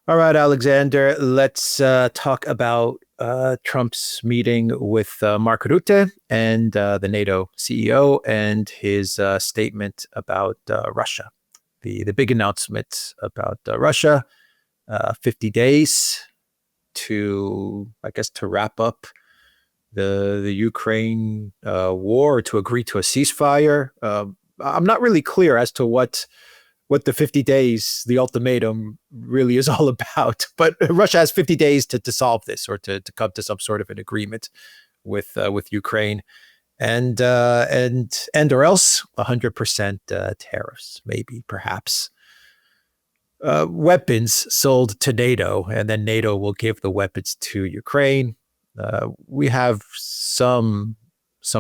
All right, Alexander, let's talk about Trump's meeting with Mark Rutte and the NATO CEO and his statement about Russia. The big announcement about Russia, 50 days to, I guess, to wrap up the Ukraine war, or to agree to a ceasefire. I'm not really clear as to what the 50 days, the ultimatum, really is all about. But Russia has 50 days to solve this, or to come to some sort of an agreement with Ukraine, and or else 100% tariffs, maybe, perhaps. Weapons sold to NATO, and then NATO will give the weapons to Ukraine. We have some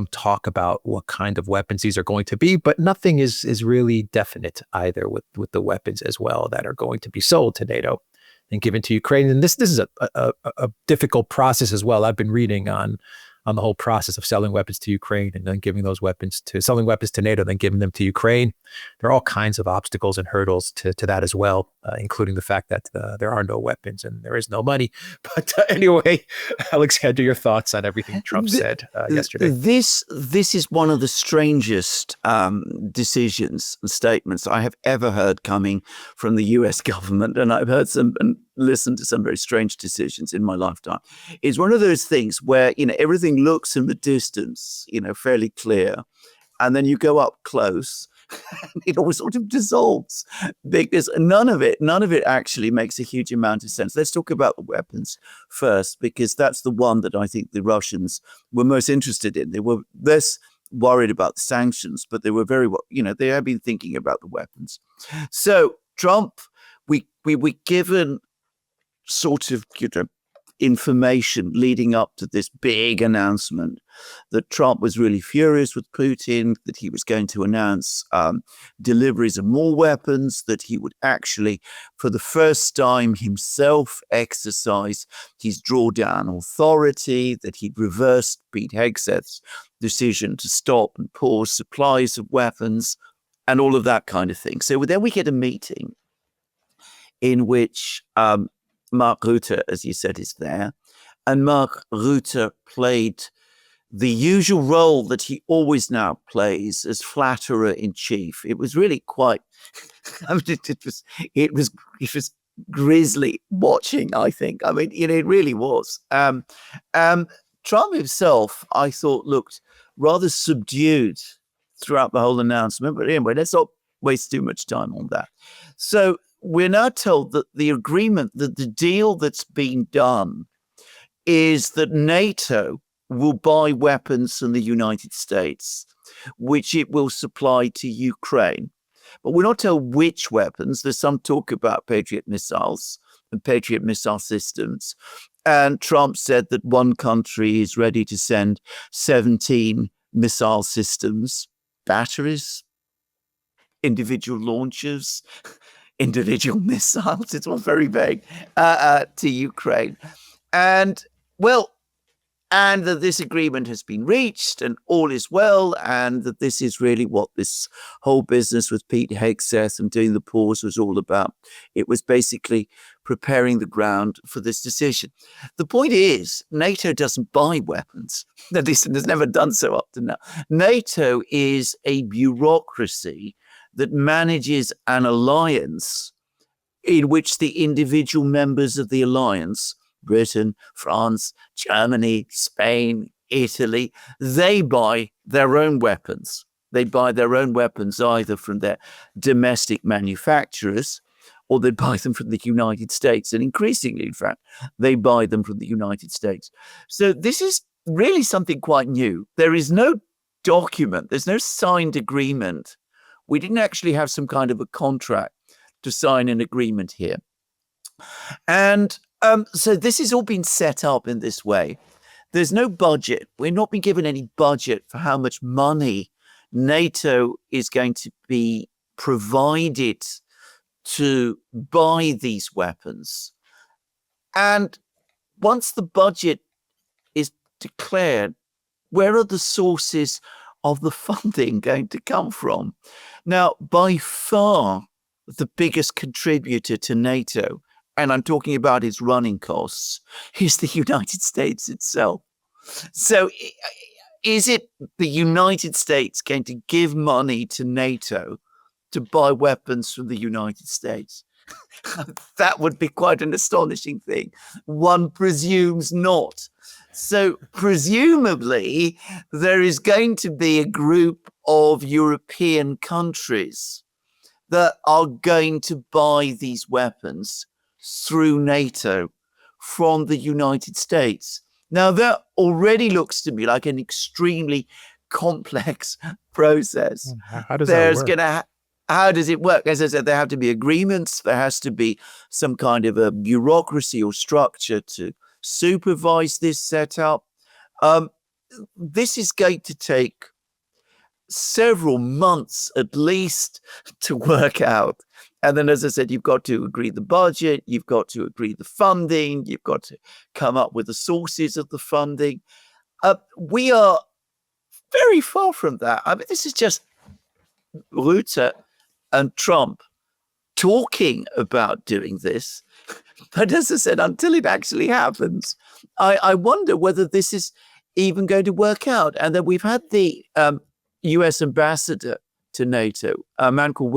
talk about what kind of weapons these are going to be, but nothing is really definite either with the weapons as well that are going to be sold to NATO and given to Ukraine. And this is a difficult process as well. I've been reading on the whole process of selling weapons to Ukraine and then giving those weapons to selling weapons to NATO, then giving them to Ukraine. There are all kinds of obstacles and hurdles to that as well, including the fact that there are no weapons and there is no money. But anyway, Alexander, your thoughts on everything Trump said yesterday? This is one of the strangest decisions and statements I have ever heard coming from the U.S. government, and I've heard some and listened to some very strange decisions in my lifetime. It's one of those things where everything looks in the distance, fairly clear, and then you go up close. And it all sort of dissolves because none of it actually makes a huge amount of sense. Let's talk about the weapons first, because that's the one that I think the Russians were most interested in. They were less worried about the sanctions, but they were they have been thinking about the weapons. So Trump, we were given sort of information leading up to this big announcement that Trump was really furious with Putin, that he was going to announce deliveries of more weapons, that he would actually, for the first time himself, exercise his drawdown authority, that he'd reversed Pete Hegseth's decision to stop and pause supplies of weapons, and all of that kind of thing. So then we get a meeting in which Mark Rutte, as you said, is there. And Mark Rutte played the usual role that he always now plays as flatterer in chief. It was really quite, it was grisly watching, I think. I mean, it really was. Trump himself, I thought, looked rather subdued throughout the whole announcement. But anyway, let's not waste too much time on that. So we're now told that the deal that's been done is that NATO will buy weapons from the United States, which it will supply to Ukraine. But we're not told which weapons. There's some talk about Patriot missiles and Patriot missile systems. And Trump said that one country is ready to send 17 missile systems, batteries, individual launchers, individual missiles. It's all very vague to Ukraine. And that this agreement has been reached and all is well, and that this is really what this whole business with Pete Hegseth and doing the pause was all about. It was basically preparing the ground for this decision. The point is, NATO doesn't buy weapons. At least it has never done so up to now. NATO is a bureaucracy that manages an alliance in which the individual members of the alliance, Britain, France, Germany, Spain, Italy, they buy their own weapons. They buy their own weapons either from their domestic manufacturers or they buy them from the United States. And increasingly, in fact, they buy them from the United States. So this is really something quite new. There is no document, there's no signed agreement. We didn't actually have some kind of a contract to sign an agreement here. And so this has all been set up in this way. There's no budget. We're not being given any budget for how much money NATO is going to be provided to buy these weapons. And once the budget is declared, where are the sources of the funding going to come from? Now, by far, the biggest contributor to NATO and I'm talking about its running costs, is the United States itself. So is it the United States going to give money to NATO to buy weapons from the United States? That would be quite an astonishing thing. One presumes not. So presumably there is going to be a group of European countries that are going to buy these weapons through NATO from the United States. Now, that already looks to me like an extremely complex process. How does that work? How does it work? As I said, there have to be agreements. There has to be some kind of a bureaucracy or structure to supervise this setup. This is going to take several months at least to work out. And then, as I said, you've got to agree the budget, you've got to agree the funding, you've got to come up with the sources of the funding. We are very far from that. I mean, this is just Rutte and Trump talking about doing this. But as I said, until it actually happens, I wonder whether this is even going to work out. And then we've had the US ambassador to NATO, a man called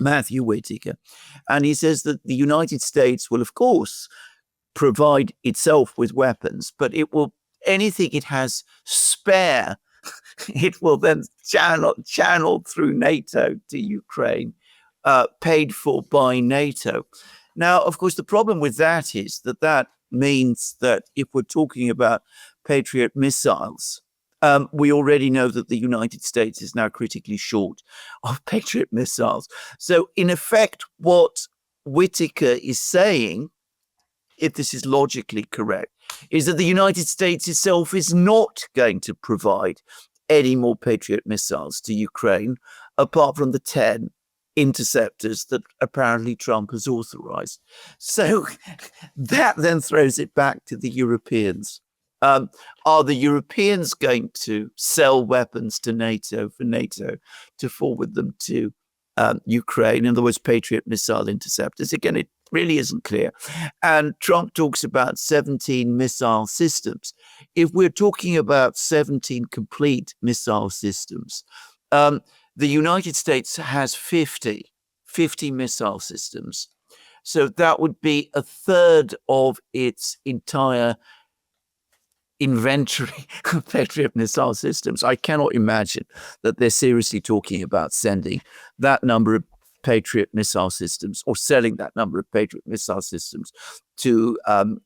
Matthew Whitaker, and he says that the United States will, of course, provide itself with weapons, but it will anything it has spare, it will then channel through NATO to Ukraine, paid for by NATO. Now, of course, the problem with that is that means that if we're talking about Patriot missiles, we already know that the United States is now critically short of Patriot missiles. So, in effect, what Whitaker is saying, if this is logically correct, is that the United States itself is not going to provide any more Patriot missiles to Ukraine, apart from the 10 interceptors that apparently Trump has authorized. So that then throws it back to the Europeans. Are the Europeans going to sell weapons to NATO for NATO to forward them to Ukraine? In other words, Patriot missile interceptors. Again, it really isn't clear. And Trump talks about 17 missile systems. If we're talking about 17 complete missile systems, the United States has 50 missile systems. So that would be a third of its entire inventory of Patriot missile systems. I cannot imagine that they're seriously talking about sending that number of Patriot missile systems or selling that number of Patriot missile systems to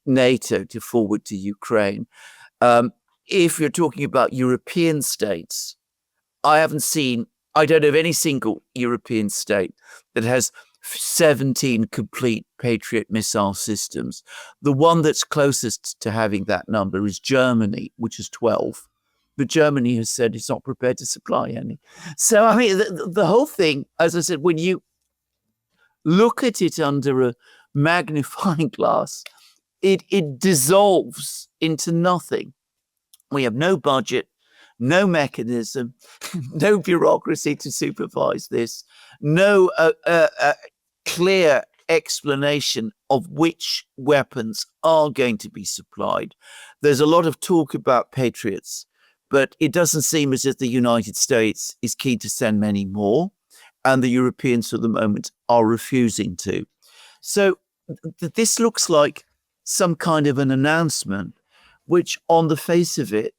NATO to forward to Ukraine. If you're talking about European states, I don't know of any single European state that has 17 complete Patriot missile systems. The one that's closest to having that number is Germany, which is 12. But Germany has said it's not prepared to supply any. So, I mean, the whole thing, as I said, when you look at it under a magnifying glass, it dissolves into nothing. We have no budget, no mechanism, no bureaucracy to supervise this, no clear explanation of which weapons are going to be supplied. There's a lot of talk about Patriots, but it doesn't seem as if the United States is keen to send many more, and the Europeans for the moment are refusing to. So this looks like some kind of an announcement, which on the face of it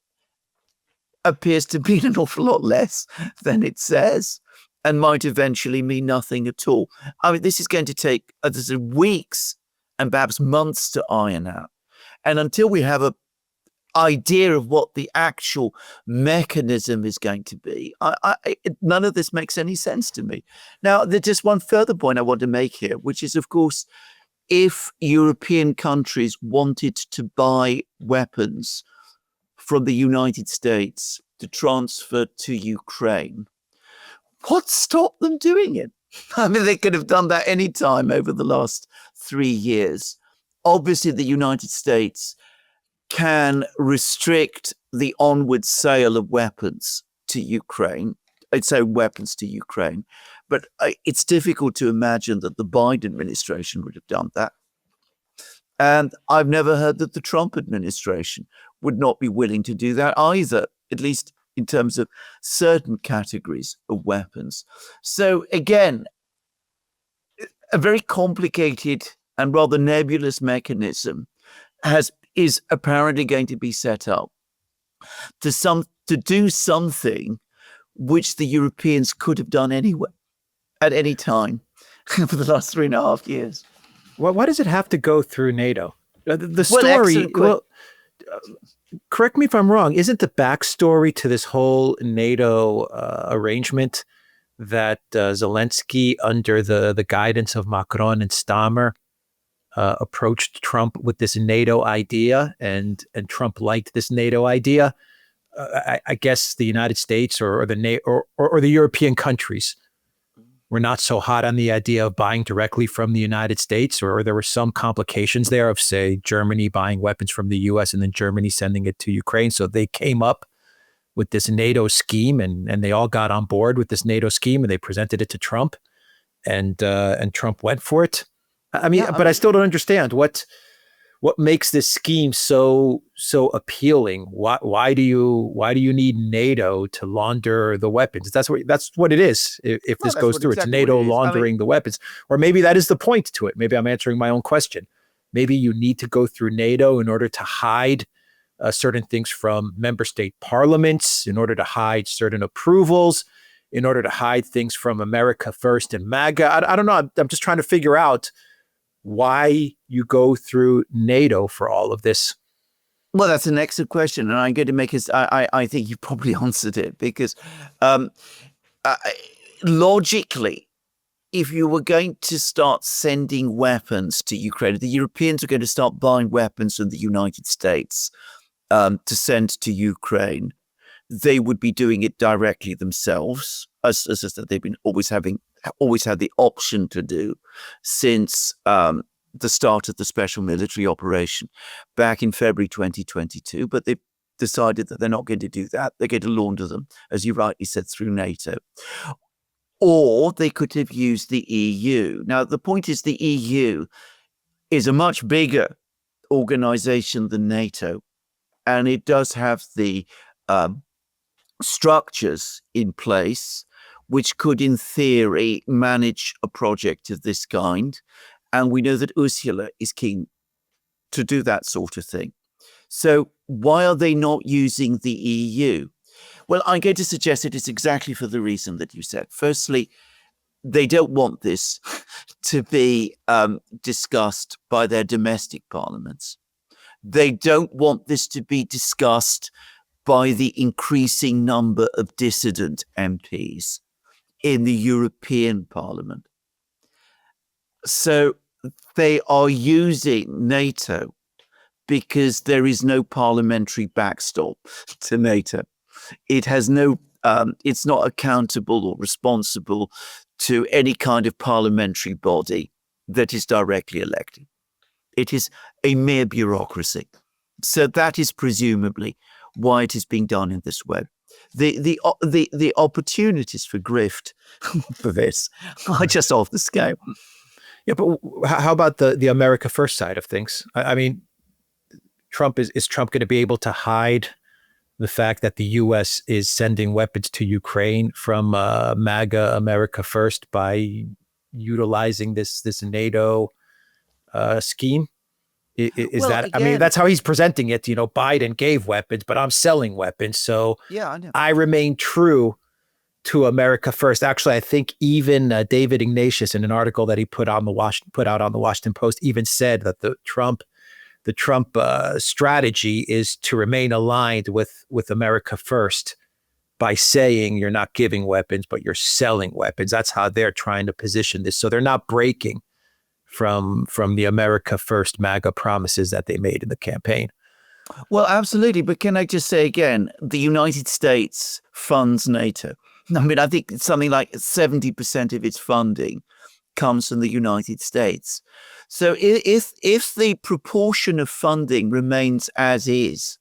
appears to mean an awful lot less than it says, and might eventually mean nothing at all. I mean, this is going to take weeks and perhaps months to iron out. And until we have an idea of what the actual mechanism is going to be, none of this makes any sense to me. Now, there's just one further point I want to make here, which is, of course, if European countries wanted to buy weapons from the United States to transfer to Ukraine, what stopped them doing it? I mean, they could have done that any time over the last 3 years. Obviously, the United States can restrict the onward sale of weapons to Ukraine its own weapons to Ukraine. But it's difficult to imagine that the Biden administration would have done that. And I've never heard that the Trump administration would not be willing to do that either, at least in terms of certain categories of weapons. So again, a very complicated and rather nebulous mechanism is apparently going to be set up to do something which the Europeans could have done anyway, at any time for the last 3.5 years. Well, why does it have to go through NATO? The Well, story, correct me if I'm wrong, isn't the backstory to this whole NATO arrangement that Zelensky, under the guidance of Macron and Stammer, approached Trump with this NATO idea, and Trump liked this NATO idea? I guess the United States or the European countries were not so hot on the idea of buying directly from the United States, or there were some complications there of, say, Germany buying weapons from the US and then Germany sending it to Ukraine. So they came up with this NATO scheme, and they all got on board with this NATO scheme, and they presented it to Trump, and Trump went for it. I mean, I still don't understand what makes this scheme so appealing. Why do you need NATO to launder the weapons? That's what it is. If this goes through, it's NATO laundering the weapons. Or maybe that is the point to it. Maybe I'm answering my own question. Maybe you need to go through NATO in order to hide certain things from member state parliaments, in order to hide certain approvals, in order to hide things from America First and MAGA. I don't know. I'm just trying to figure out why you go through NATO for all of this. Well, that's an excellent question, and I'm going to make it. I think you probably answered it, because logically, if you were going to start sending weapons to Ukraine, the Europeans are going to start buying weapons from the United States to send to Ukraine. They would be doing it directly themselves, as they've been always had the option to do since the start of the special military operation back in February 2022. But they decided that they're not going to do that. They're going to launder them, as you rightly said, through NATO. Or they could have used the EU. Now, the point is, the EU is a much bigger organization than NATO, and it does have the structures in place which could, in theory, manage a project of this kind. And we know that Ursula is keen to do that sort of thing. So why are they not using the EU? Well, I'm going to suggest it is exactly for the reason that you said. Firstly, they don't want this to be discussed by their domestic parliaments. They don't want this to be discussed by the increasing number of dissident MPs in the European Parliament. So they are using NATO because there is no parliamentary backstop to NATO. It has no, it's not accountable or responsible to any kind of parliamentary body that is directly elected. It is a mere bureaucracy. So that is presumably why it is being done in this way. The opportunities for grift for this are just off the scale. Yeah, but how about the America First side of things? I mean, is Trump going to be able to hide the fact that the U.S. is sending weapons to Ukraine from MAGA America First by utilizing this NATO scheme? I mean, that's how he's presenting it. You know, Biden gave weapons, but I'm selling weapons. So yeah, I know. I remain true to America First. Actually, I think even David Ignatius, in an article that he put out on the Washington Post, even said that the Trump strategy is to remain aligned with America First by saying you're not giving weapons, but you're selling weapons. That's how they're trying to position this. So they're not breaking from the America First MAGA promises that they made in the campaign. Well, absolutely. But can I just say again, the United States funds NATO. I mean, I think something like 70% of its funding comes from the United States. So if the proportion of funding remains as is,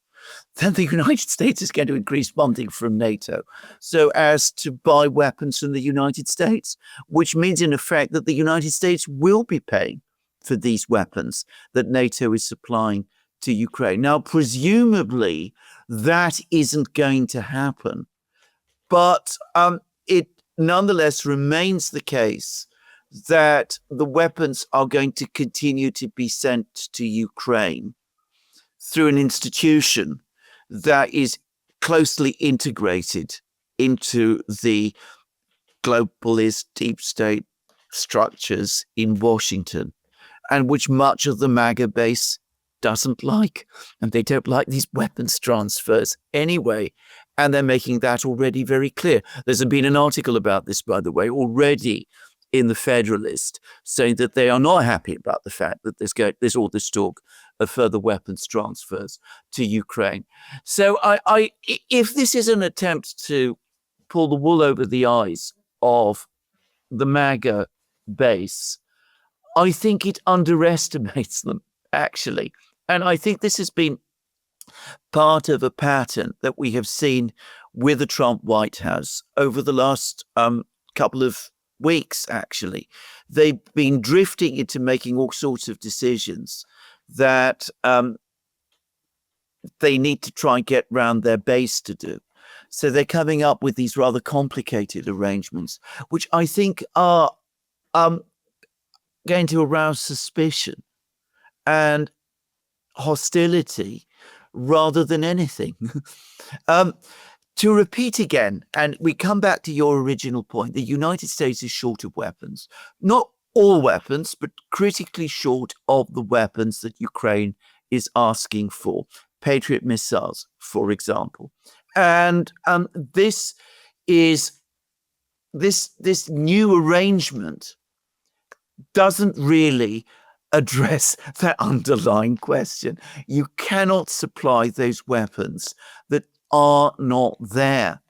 then the United States is going to increase funding from NATO so as to buy weapons from the United States, which means, in effect, that the United States will be paying for these weapons that NATO is supplying to Ukraine. Now, presumably, that isn't going to happen, but it nonetheless remains the case that the weapons are going to continue to be sent to Ukraine through an institution that is closely integrated into the globalist deep state structures in Washington, and which much of the MAGA base doesn't like. And they don't like these weapons transfers anyway. And they're making that already very clear. There's been an article about this, by the way, already in the Federalist, saying that they are not happy about the fact that there's all this talk of further weapons transfers to Ukraine. So if this is an attempt to pull the wool over the eyes of the MAGA base, I think it underestimates them, actually. And I think this has been part of a pattern that we have seen with the Trump White House over the last couple of weeks, actually. They've been drifting into making all sorts of decisions that they need to try and get round their base to do. So they're coming up with these rather complicated arrangements, which I think are going to arouse suspicion and hostility rather than anything. To repeat again, and we come back to your original point, the United States is short of weapons. Not all weapons, but critically short of the weapons that Ukraine is asking for. Patriot missiles, for example. And this new arrangement doesn't really address that underlying question. You cannot supply those weapons that are not there.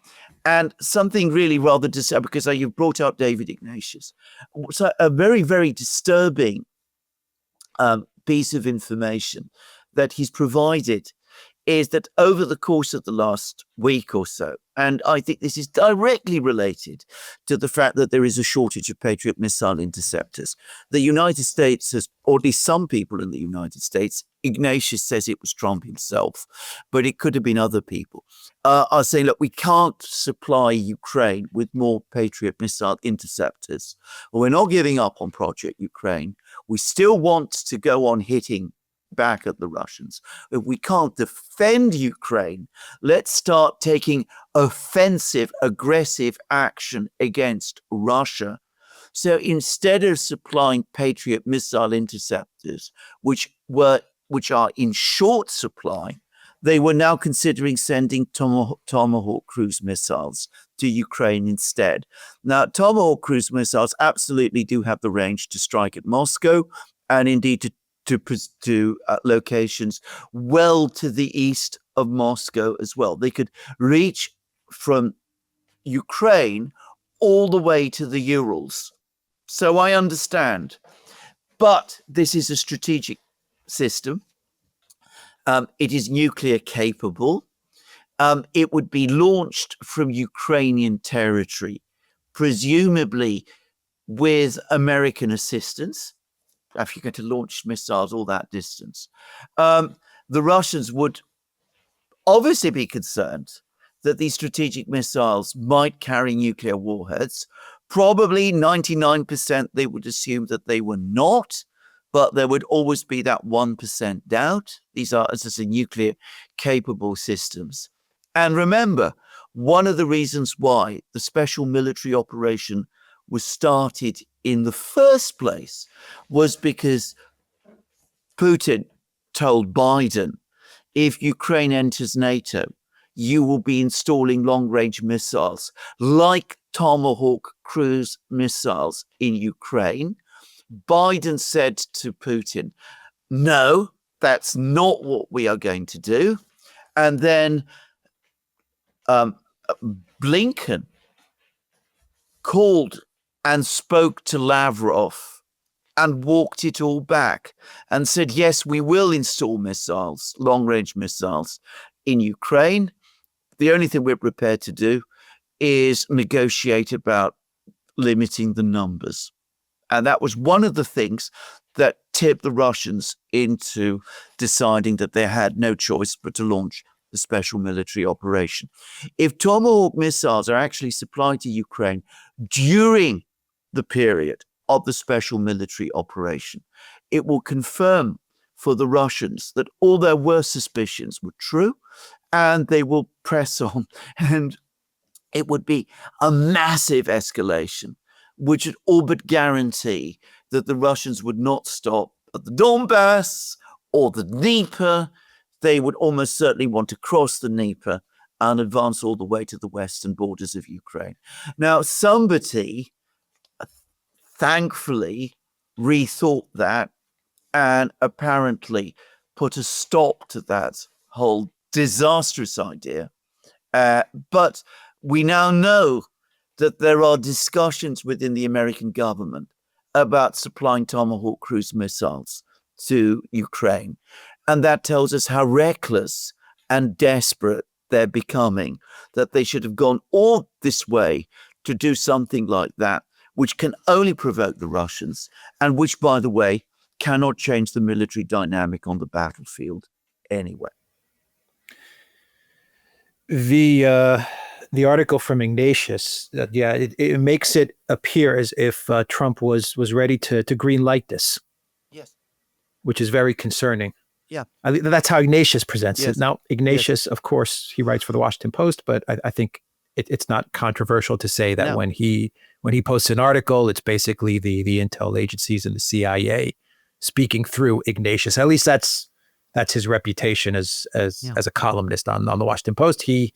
And something really rather disturbing, because you've brought up David Ignatius, so a very, very disturbing piece of information that he's provided is that over the course of the last week or so, and I think this is directly related to the fact that there is a shortage of Patriot missile interceptors, the United States has, or at least some people in the United States, Ignatius says it was Trump himself, but it could have been other people, are saying, look, we can't supply Ukraine with more Patriot missile interceptors. Well, we're not giving up on Project Ukraine. We still want to go on hitting back at the Russians. If we can't defend Ukraine, let's start taking offensive, aggressive action against Russia. So instead of supplying Patriot missile interceptors, which are in short supply, they were now considering sending Tomahawk cruise missiles to Ukraine instead. Now, Tomahawk cruise missiles absolutely do have the range to strike at Moscow, and indeed to locations well to the east of Moscow as well. They could reach from Ukraine all the way to the Urals. So I understand. But this is a strategic system. It is nuclear capable. It would be launched from Ukrainian territory, presumably with American assistance. If you're going to launch missiles all that distance, the Russians would obviously be concerned that these strategic missiles might carry nuclear warheads. Probably 99% they would assume that they were not, but there would always be that 1% doubt. These are, as I say, nuclear capable systems. And remember, one of the reasons why the special military operation was started in the first place was because Putin told Biden, if Ukraine enters NATO, you will be installing long-range missiles like Tomahawk cruise missiles in Ukraine. Biden said to Putin, no, that's not what we are going to do. And then Blinken called and spoke to Lavrov and walked it all back and said, yes, we will install missiles, long-range missiles in Ukraine. The only thing we're prepared to do is negotiate about limiting the numbers. And that was one of the things that tipped the Russians into deciding that they had no choice but to launch the special military operation. If Tomahawk missiles are actually supplied to Ukraine during the period of the special military operation, it will confirm for the Russians that all their worst suspicions were true, and they will press on. And it would be a massive escalation, which would all but guarantee that the Russians would not stop at the Donbass or the Dnieper. They would almost certainly want to cross the Dnieper and advance all the way to the western borders of Ukraine. Now, somebody, thankfully, rethought that and apparently put a stop to that whole disastrous idea. But we now know that there are discussions within the American government about supplying Tomahawk cruise missiles to Ukraine. And that tells us how reckless and desperate they're becoming, that they should have gone all this way to do something like that, which can only provoke the Russians, and which, by the way, cannot change the military dynamic on the battlefield anyway. The article from Ignatius, it makes it appear as if Trump was ready to green light this. Yes. Which is very concerning. Yeah. That's how Ignatius presents Yes. it. Now, Ignatius, of course, he writes for the Washington Post, but I think it's not controversial to say that when he posts an article, it's basically the intel agencies and the CIA speaking through Ignatius. At least that's his reputation as a columnist on the Washington Post. He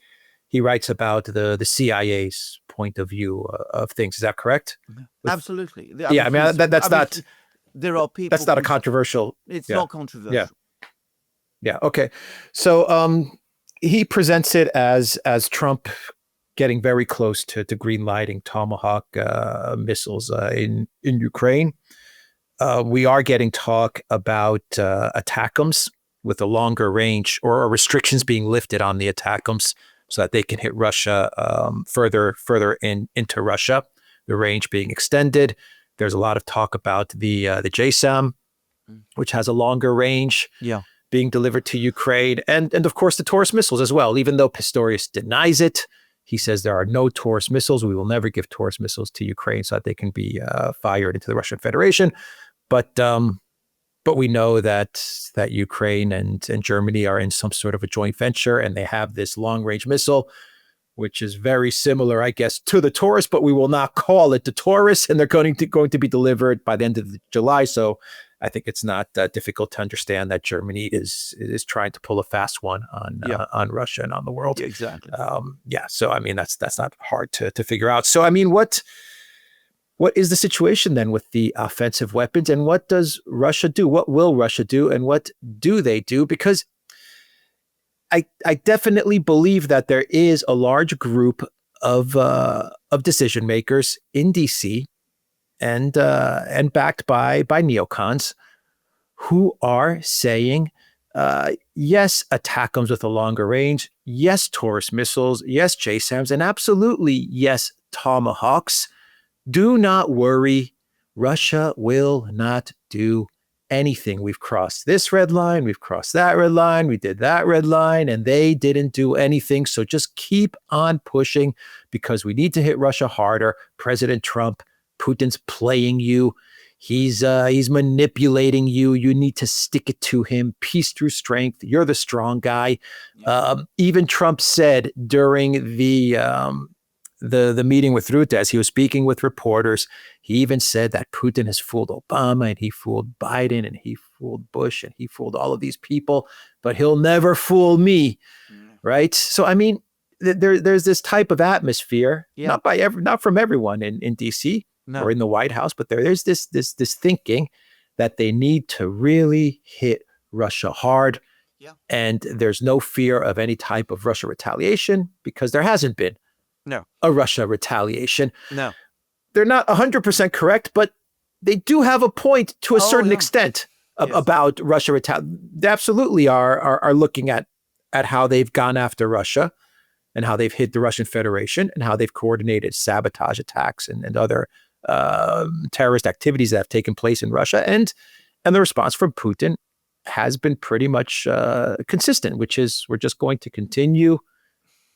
writes about the CIA's point of view of things. Is that correct? Absolutely. There are people. That's not a controversial. It's not controversial. Yeah. Okay. So he presents it as Trump getting very close to green lighting Tomahawk missiles in Ukraine. We are getting talk about ATACMS with a longer range, or restrictions being lifted on the ATACMS so that they can hit Russia further into Russia, the range being extended. There's a lot of talk about the JSAM, which has a longer range, being delivered to Ukraine, and of course the Taurus missiles as well. Even though Pistorius denies it, he says there are no Taurus missiles. We will never give Taurus missiles to Ukraine so that they can be fired into the Russian Federation. But we know that Ukraine and Germany are in some sort of a joint venture, and they have this long-range missile, which is very similar, I guess, to the Taurus, but we will not call it the Taurus, and they're going to be delivered by the end of July. So I think it's not difficult to understand that Germany is trying to pull a fast one on Russia and on the world. Yeah, exactly. So I mean that's not hard to figure out. So I mean, what is the situation then with the offensive weapons, and what does Russia do? What will Russia do, and what do they do? Because I definitely believe that there is a large group of decision makers in DC and backed by neocons who are saying, yes, ATACMS with a longer range, yes, Taurus missiles, yes, JSAMs, and absolutely yes, Tomahawks. Do not worry, Russia will not do anything. We've crossed this red line, we've crossed that red line, we did that red line, and they didn't do anything. So just keep on pushing, because we need to hit Russia harder. President Trump, Putin's playing you. He's manipulating you. You need to stick it to him. Peace through strength. You're the strong guy. Even Trump said during the meeting with Rutte, as he was speaking with reporters, he even said that Putin has fooled Obama, and he fooled Biden, and he fooled Bush, and he fooled all of these people, but he'll never fool me, right? So I mean, there's this type of atmosphere, not from everyone in DC or in the White House, but there's this thinking that they need to really hit Russia hard, and there's no fear of any type of Russia retaliation, because there hasn't been a Russia retaliation. No. They're not 100% correct, but they do have a point to a certain extent about Russia retaliation. They absolutely are looking at at how they've gone after Russia and how they've hit the Russian Federation and how they've coordinated sabotage attacks and other terrorist activities that have taken place in Russia. And the response from Putin has been pretty much consistent, which is we're just going to continue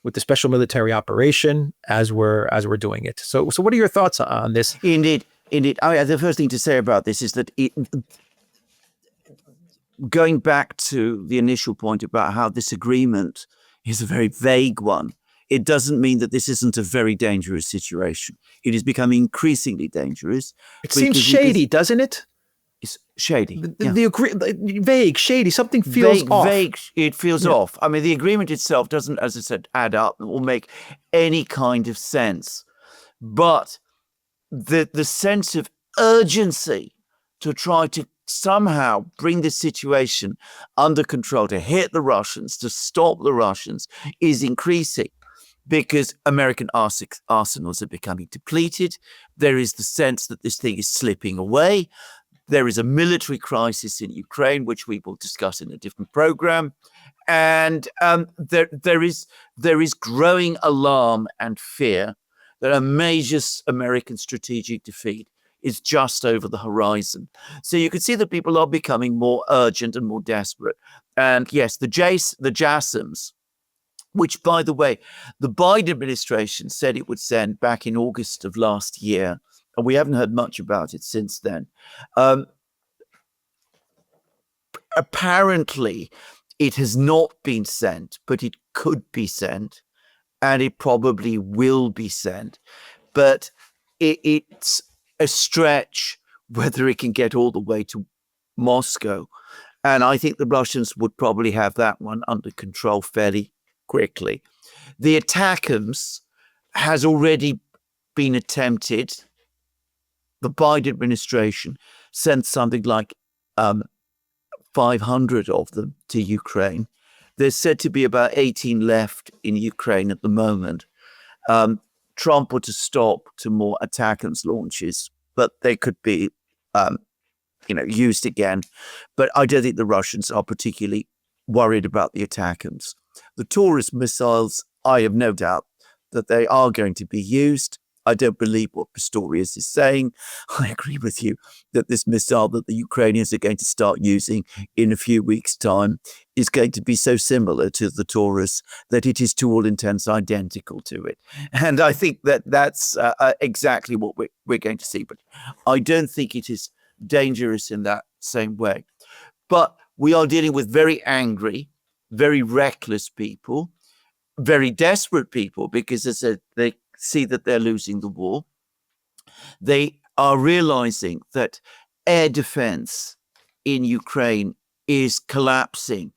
with the special military operation as we're doing it. So what are your thoughts on this? Indeed. The first thing to say about this is that going back to the initial point about how this agreement is a very vague one, it doesn't mean that this isn't a very dangerous situation. It is becoming increasingly dangerous. It seems shady, doesn't it? It's shady. Vague, shady. Something feels off. Vague. It feels off. I mean, the agreement itself doesn't, as I said, add up or make any kind of sense. But the sense of urgency to try to somehow bring the situation under control, to hit the Russians, to stop the Russians, is increasing because American arsenals are becoming depleted. There is the sense that this thing is slipping away. There is a military crisis in Ukraine, which we will discuss in a different program. And there is growing alarm and fear that a major American strategic defeat is just over the horizon. So you can see that people are becoming more urgent and more desperate. And yes, the JASSMs, which, by the way, the Biden administration said it would send back in August of last year, and we haven't heard much about it since then. Apparently, it has not been sent, but it could be sent, and it probably will be sent. But it's a stretch whether it can get all the way to Moscow. And I think the Russians would probably have that one under control fairly quickly. The ATACMS has already been attempted. The Biden administration sent something like 500 of them to Ukraine. There's said to be about 18 left in Ukraine at the moment. Trump put a stop to more ATACMS launches, but they could be, used again. But I don't think the Russians are particularly worried about the ATACMS. The Taurus missiles, I have no doubt that they are going to be used. I don't believe what Pistorius is saying. I agree with you that this missile that the Ukrainians are going to start using in a few weeks' time is going to be so similar to the Taurus that it is to all intents identical to it. And I think that that's exactly what we're going to see. But I don't think it is dangerous in that same way. But we are dealing with very angry, very reckless people, very desperate people, because as they see that they're losing the war. They are realizing that air defense in Ukraine is collapsing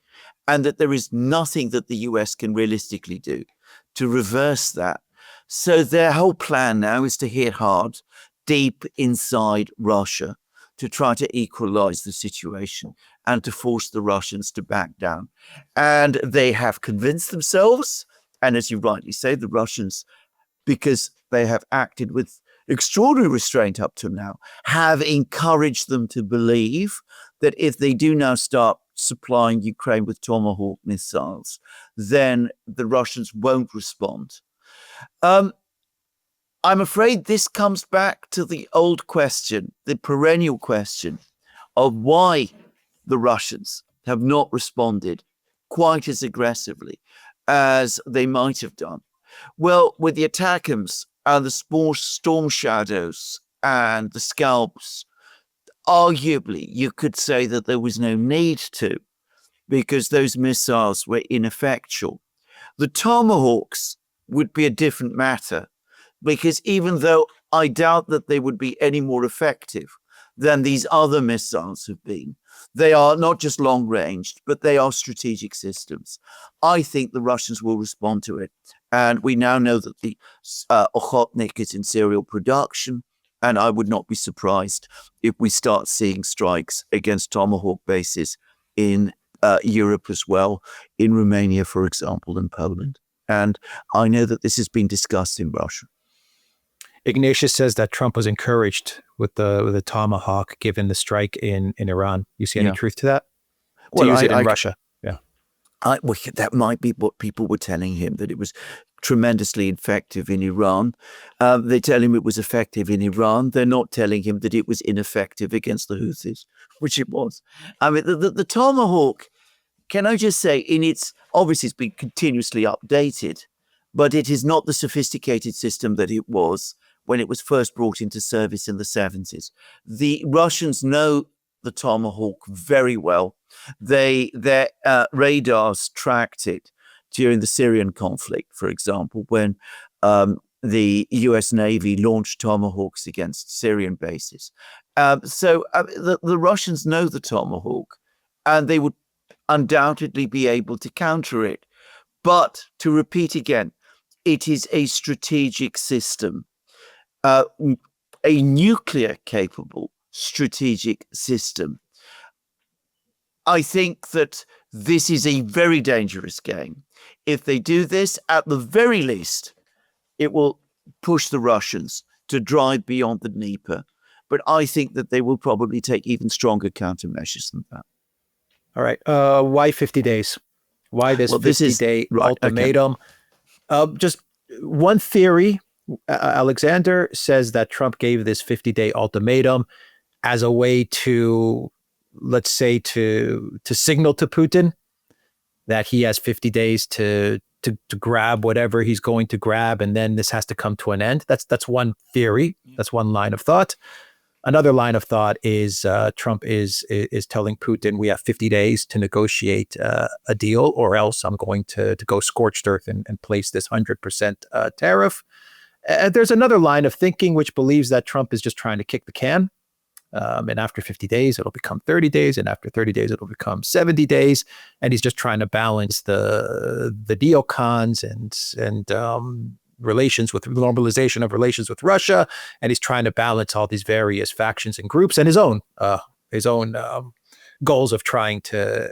and that there is nothing that the US can realistically do to reverse that. So their whole plan now is to hit hard, deep inside Russia, to try to equalize the situation and to force the Russians to back down. And they have convinced themselves, and as you rightly say, the Russians, because they have acted with extraordinary restraint up to now, have encouraged them to believe that if they do now start supplying Ukraine with Tomahawk missiles, then the Russians won't respond. I'm afraid this comes back to the old question, the perennial question of why the Russians have not responded quite as aggressively as they might have done. Well, with the ATACMS and the Storm Shadows and the Scalps, arguably you could say that there was no need to, because those missiles were ineffectual. The Tomahawks would be a different matter, because even though I doubt that they would be any more effective than these other missiles have been, they are not just long-ranged, but they are strategic systems. I think the Russians will respond to it. And we now know that the Okhotnik is in serial production, and I would not be surprised if we start seeing strikes against Tomahawk bases in Europe as well, in Romania, for example, and Poland. And I know that this has been discussed in Russia. Ignatius says that Trump was encouraged with the Tomahawk given the strike in Iran. You see any truth to that? To use it in Russia? Yeah. That might be what people were telling him, that it was tremendously effective in Iran. They tell him it was effective in Iran. They're not telling him that it was ineffective against the Houthis, which it was. I mean, the Tomahawk, can I just say, obviously it's been continuously updated, but it is not the sophisticated system that it was when it was first brought into service in the 70s. The Russians know the Tomahawk very well. Their radars tracked it during the Syrian conflict, for example, when the US Navy launched Tomahawks against Syrian bases. So the Russians know the Tomahawk, and they would undoubtedly be able to counter it. But to repeat again, it is a strategic system, a nuclear-capable strategic system. I think that this is a very dangerous game. If they do this, at the very least, it will push the Russians to drive beyond the Dnieper. But I think that they will probably take even stronger countermeasures than that. All right. Why 50 days? Why this 50-day ultimatum? Okay. Just one theory. Alexander says that Trump gave this 50-day ultimatum as a way to, let's say, to signal to Putin that he has 50 days to grab whatever he's going to grab, and then this has to come to an end. That's one theory. That's one line of thought. Another line of thought is Trump is telling Putin, we have 50 days to negotiate a deal, or else I'm going to go scorched earth and place this 100% tariff. There's another line of thinking which believes that Trump is just trying to kick the can. And after 50 days, it'll become 30 days. And after 30 days, it'll become 70 days. And he's just trying to balance the neocons and relations with normalization of relations with Russia. And he's trying to balance all these various factions and groups and his own goals of trying to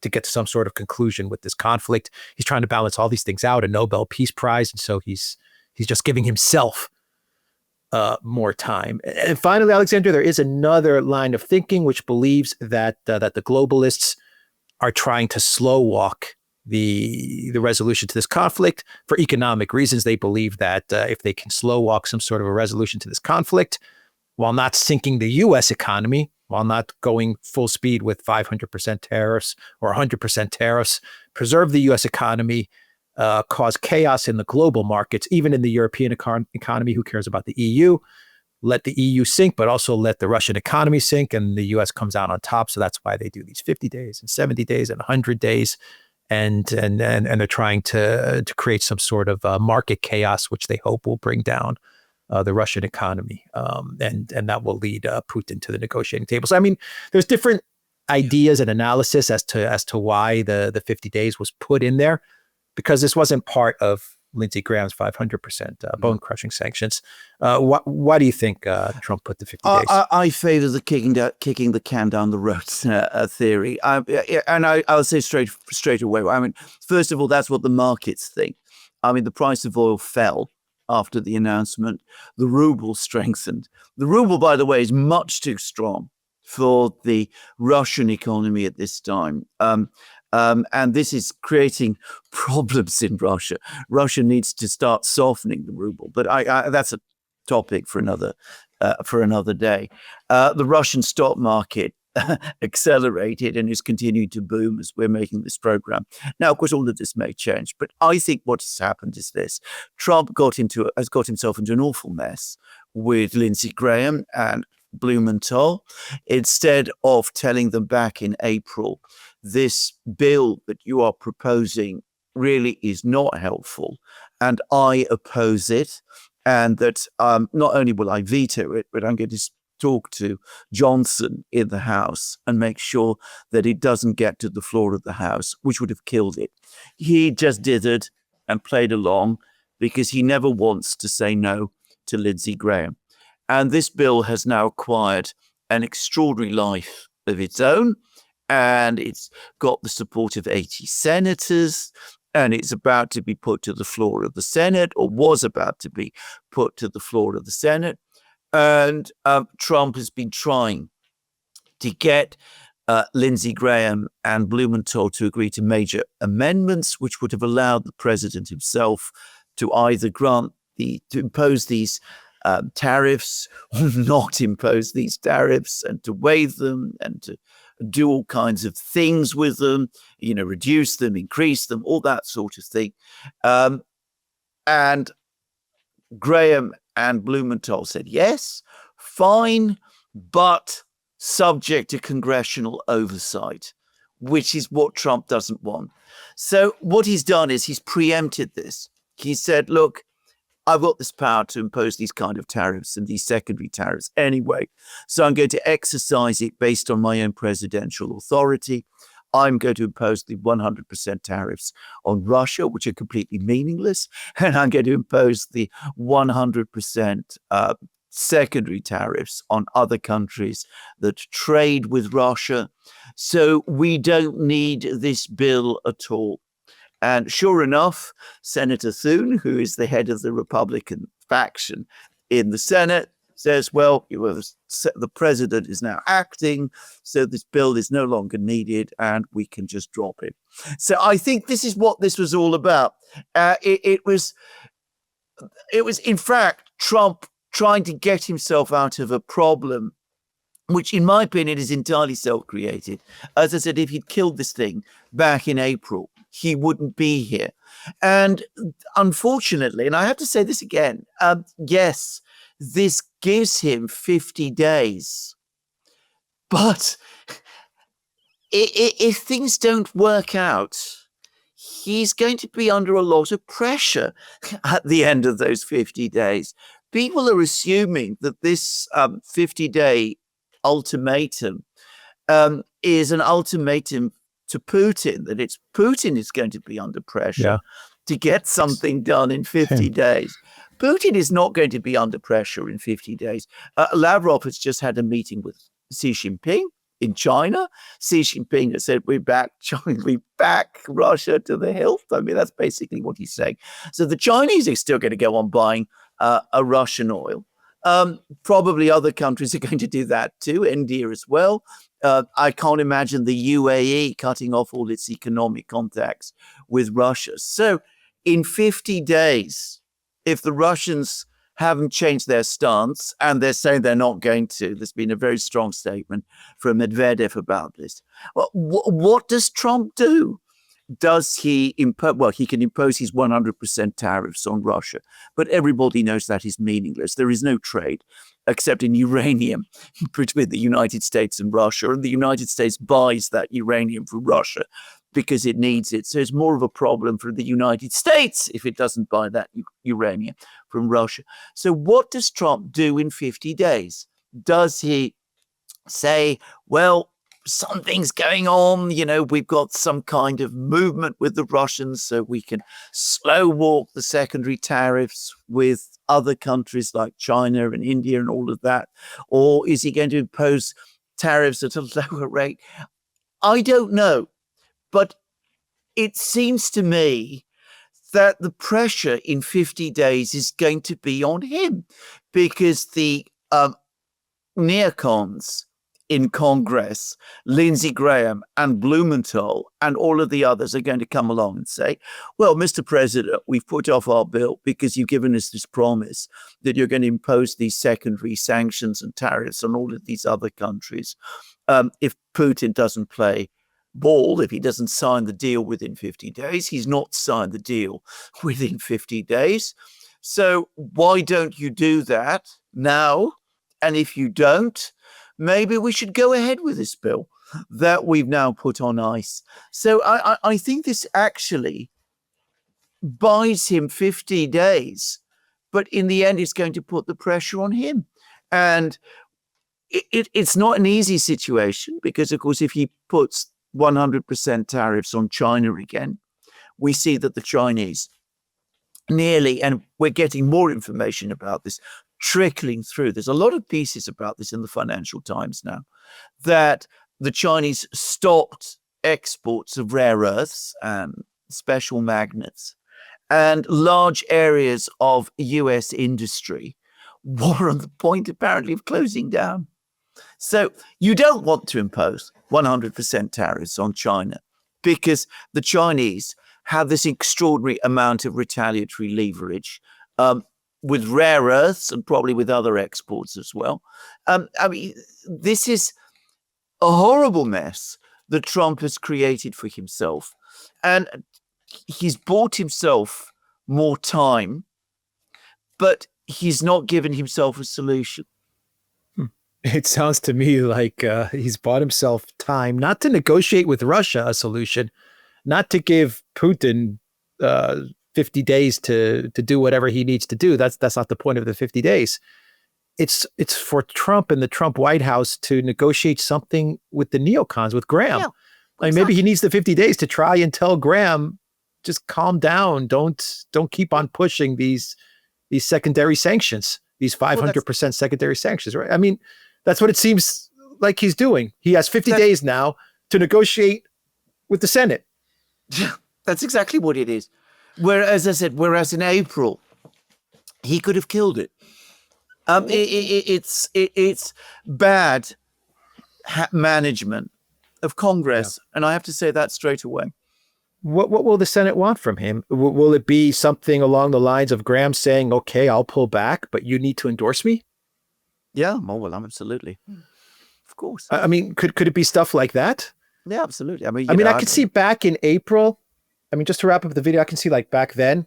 get to some sort of conclusion with this conflict. He's trying to balance all these things out, a Nobel Peace Prize. And so he's just giving himself more time. And finally, Alexander, there is another line of thinking which believes that the globalists are trying to slow walk the resolution to this conflict for economic reasons. They believe that if they can slow walk some sort of a resolution to this conflict, while not sinking the U.S. economy, while not going full speed with 500% tariffs or 100% tariffs, preserve the U.S. economy, cause chaos in the global markets, even in the European economy. Who cares about the EU? Let the EU sink, but also let the Russian economy sink, and the US comes out on top. So that's why they do these 50 days and 70 days and 100 days. And they're trying to create some sort of market chaos, which they hope will bring down the Russian economy. And that will lead Putin to the negotiating table. So, I mean, there's different ideas and analysis as to why the 50 days was put in there, because this wasn't part of Lindsey Graham's 500% bone-crushing sanctions. Why do you think Trump put the 50 days? I favor the kicking the can down the road theory. I'll say straight away. I mean, first of all, that's what the markets think. I mean, the price of oil fell after the announcement. The ruble strengthened. The ruble, by the way, is much too strong for the Russian economy at this time. And this is creating problems in Russia. Russia needs to start softening the ruble, but that's a topic for another day. The Russian stock market accelerated and is continuing to boom as we're making this program. Now, of course, all of this may change, but I think what has happened is this: Trump has got himself into an awful mess with Lindsey Graham and Blumenthal. Instead of telling them back in April, this bill that you are proposing really is not helpful, and I oppose it, and that not only will I veto it, but I'm going to talk to Johnson in the House and make sure that it doesn't get to the floor of the House, which would have killed it. He just did it and played along because he never wants to say no to Lindsey Graham. And this bill has now acquired an extraordinary life of its own, and it's got the support of 80 senators, and it's about to be put to the floor of the Senate, or was about to be put to the floor of the Senate. And Trump has been trying to get Lindsey Graham and Blumenthal to agree to major amendments, which would have allowed the president himself to either to impose these tariffs or not impose these tariffs, and to waive them and to do all kinds of things with them, reduce them, increase them, all that sort of thing. And Graham and Blumenthal said, yes, fine, but subject to congressional oversight, which is what Trump doesn't want. So what he's done is he's preempted this. He said, look, I've got this power to impose these kind of tariffs and these secondary tariffs anyway. So I'm going to exercise it based on my own presidential authority. I'm going to impose the 100% tariffs on Russia, which are completely meaningless. And I'm going to impose the 100% secondary tariffs on other countries that trade with Russia. So we don't need this bill at all. And sure enough, Senator Thune, who is the head of the Republican faction in the Senate, says, well, the president is now acting, so this bill is no longer needed and we can just drop it. So I think this is what this was all about. It was, in fact, Trump trying to get himself out of a problem, which in my opinion is entirely self-created. As I said, if he'd killed this thing back in April, he wouldn't be here. And unfortunately, and I have to say this again, yes, this gives him 50 days. But if things don't work out, he's going to be under a lot of pressure at the end of those 50 days. People are assuming that this 50-day ultimatum is an ultimatum to Putin, that it's Putin is going to be under pressure to get something done in 50 days. Putin is not going to be under pressure in 50 days. Lavrov has just had a meeting with Xi Jinping in China. Xi Jinping has said, we back Russia to the hilt. I mean, that's basically what he's saying. So the Chinese are still going to go on buying a Russian oil. Probably other countries are going to do that too, India as well. I can't imagine the UAE cutting off all its economic contacts with Russia. So in 50 days, if the Russians haven't changed their stance, and they're saying they're not going to, there's been a very strong statement from Medvedev about this. Well, what does Trump do? Does he impose? Well, he can impose his 100% tariffs on Russia, but everybody knows that is meaningless. There is no trade except in uranium between the United States and Russia, and the United States buys that uranium from Russia because it needs it. So it's more of a problem for the United States if it doesn't buy that uranium from Russia. So what does Trump do in 50 days? Does he say, well, something's going on, we've got some kind of movement with the Russians, so we can slow walk the secondary tariffs with other countries like China and India and all of that? Or is he going to impose tariffs at a lower rate? I don't know. But it seems to me that the pressure in 50 days is going to be on him, because the neocons in Congress, Lindsey Graham and Blumenthal and all of the others are going to come along and say, well, Mr. President, we've put off our bill because you've given us this promise that you're going to impose these secondary sanctions and tariffs on all of these other countries. If Putin doesn't play ball, if he doesn't sign the deal within 50 days, he's not signed the deal within 50 days. So why don't you do that now? And if you don't, maybe we should go ahead with this bill that we've now put on ice. So I think this actually buys him 50 days, but in the end, it's going to put the pressure on him. And it's not an easy situation because, of course, if he puts 100% tariffs on China again, we see that the Chinese nearly, and we're getting more information about this trickling through. There's a lot of pieces about this in the Financial Times now, that the Chinese stopped exports of rare earths and special magnets, and large areas of US industry were on the point apparently of closing down. So you don't want to impose 100% tariffs on China, because the Chinese have this extraordinary amount of retaliatory leverage with rare earths and probably with other exports as well. I mean, this is a horrible mess that Trump has created for himself. And he's bought himself more time, but he's not given himself a solution. It sounds to me like he's bought himself time not to negotiate with Russia a solution, not to give Putin 50 days to do whatever he needs to do. That's not the point of the 50 days. It's for Trump and the Trump White House to negotiate something with the neocons, with Graham. Yeah, I mean, maybe he needs the 50 days to try and tell Graham, just calm down. Don't keep on pushing these secondary sanctions, these 500% secondary sanctions, right? I mean, that's what it seems like he's doing. He has 50 days now to negotiate with the Senate. Yeah, that's exactly what it is. Whereas, as I said, whereas in April, he could have killed it. It's bad management of Congress, and I have to say that straight away. What will the Senate want from him? Will it be something along the lines of Graham saying, "Okay, I'll pull back, but you need to endorse me"? Yeah, well, absolutely, of course. I mean, could it be stuff like that? Yeah, absolutely. I mean, I could see back in April. I mean, just to wrap up the video, I can see like back then,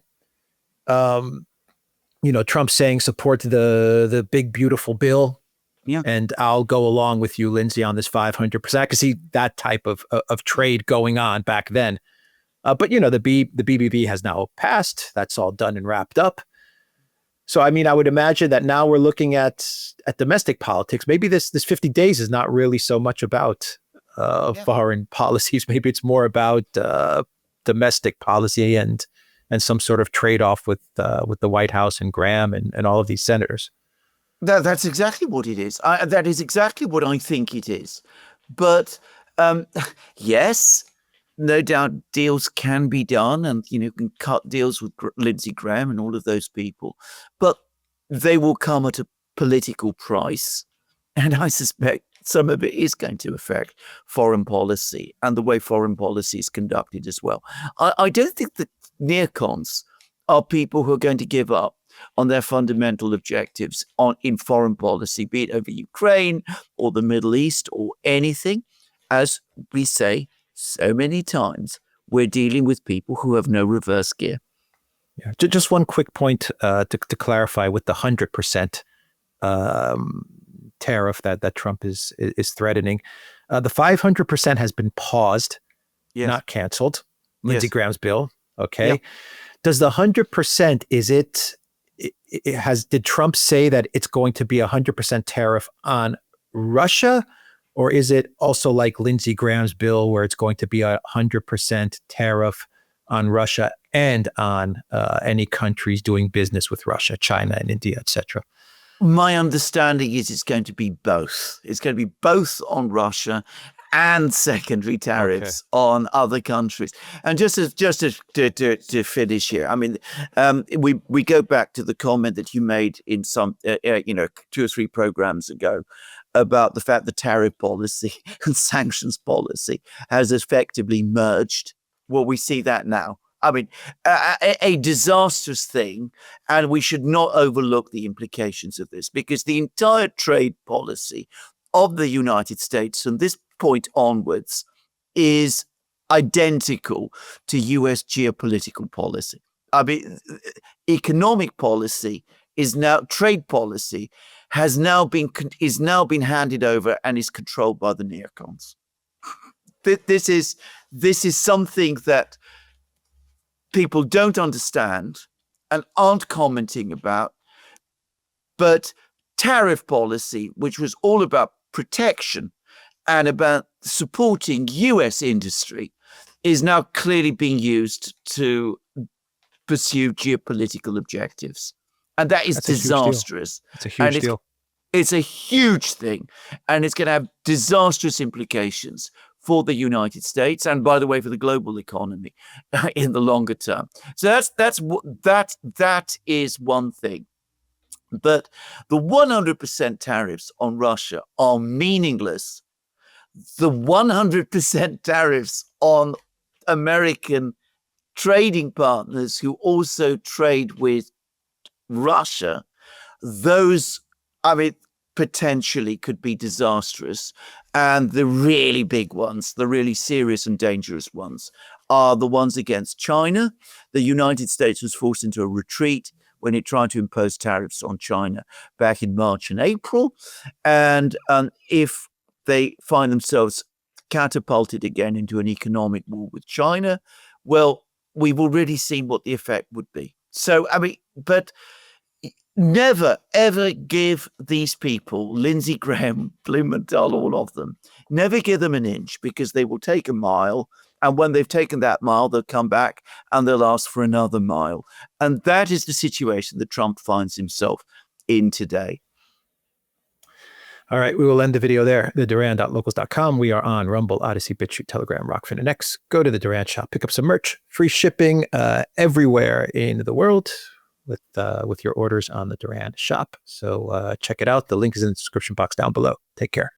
Trump saying support the big beautiful bill. Yeah. And I'll go along with you, Lindsay, on this 500%. I could see that type of trade going on back then. But the BBB has now passed. That's all done and wrapped up. So, I mean, I would imagine that now we're looking at domestic politics. Maybe this 50 days is not really so much about foreign policies. Maybe it's more about domestic policy and some sort of trade-off with the White House and Graham and all of these senators. That's exactly what it is. That is exactly what I think it is. But yes, no doubt deals can be done, and you can cut deals with Lindsey Graham and all of those people, but they will come at a political price, and I suspect some of it is going to affect foreign policy and the way foreign policy is conducted as well. I don't think that neocons are people who are going to give up on their fundamental objectives in foreign policy, be it over Ukraine or the Middle East or anything. As we say so many times, we're dealing with people who have no reverse gear. Yeah, just one quick point to clarify with the 100% tariff that Trump is threatening. The 500% has been paused, not canceled. Lindsey Graham's bill. Okay. Yeah. Does the 100%, did Trump say that it's going to be 100% tariff on Russia? Or is it also like Lindsey Graham's bill where it's going to be 100% tariff on Russia and on any countries doing business with Russia, China and India, etc.? My understanding is it's going to be both. It's going to be both on Russia and secondary tariffs on other countries. And just to finish here, I mean, we go back to the comment that you made in some 2 or 3 programs ago about the fact that tariff policy and sanctions policy has effectively merged. Well, we see that now. I mean, a disastrous thing, and we should not overlook the implications of this, because the entire trade policy of the United States from this point onwards is identical to US geopolitical policy. I mean, economic policy is now, trade policy is now been handed over and is controlled by the neocons. This is something that people don't understand and aren't commenting about. But tariff policy, which was all about protection and about supporting US industry, is now clearly being used to pursue geopolitical objectives. And that is disastrous. It's a huge deal. It's a huge thing, and it's going to have disastrous implications for the United States, and by the way, for the global economy in the longer term. So that is one thing. But the 100% tariffs on Russia are meaningless the 100% tariffs on American trading partners who also trade with Russia, those, I mean, potentially could be disastrous. And the really big ones, the really serious and dangerous ones, are the ones against China. The United States was forced into a retreat when it tried to impose tariffs on China back in March and April. And if they find themselves catapulted again into an economic war with China, well, we've already seen what the effect would be. So, I mean, but never, ever give these people, Lindsey Graham, Blumenthal, all of them, never give them an inch, because they will take a mile. And when they've taken that mile, they'll come back and they'll ask for another mile. And that is the situation that Trump finds himself in today. All right, we will end the video there. The Duran.locals.com. We are on Rumble, Odyssey, BitChute, Telegram, Rockfin, and X. Go to the Duran shop, pick up some merch, free shipping everywhere in the world with your orders on the Duran shop. So check it out. The link is in the description box down below. Take care.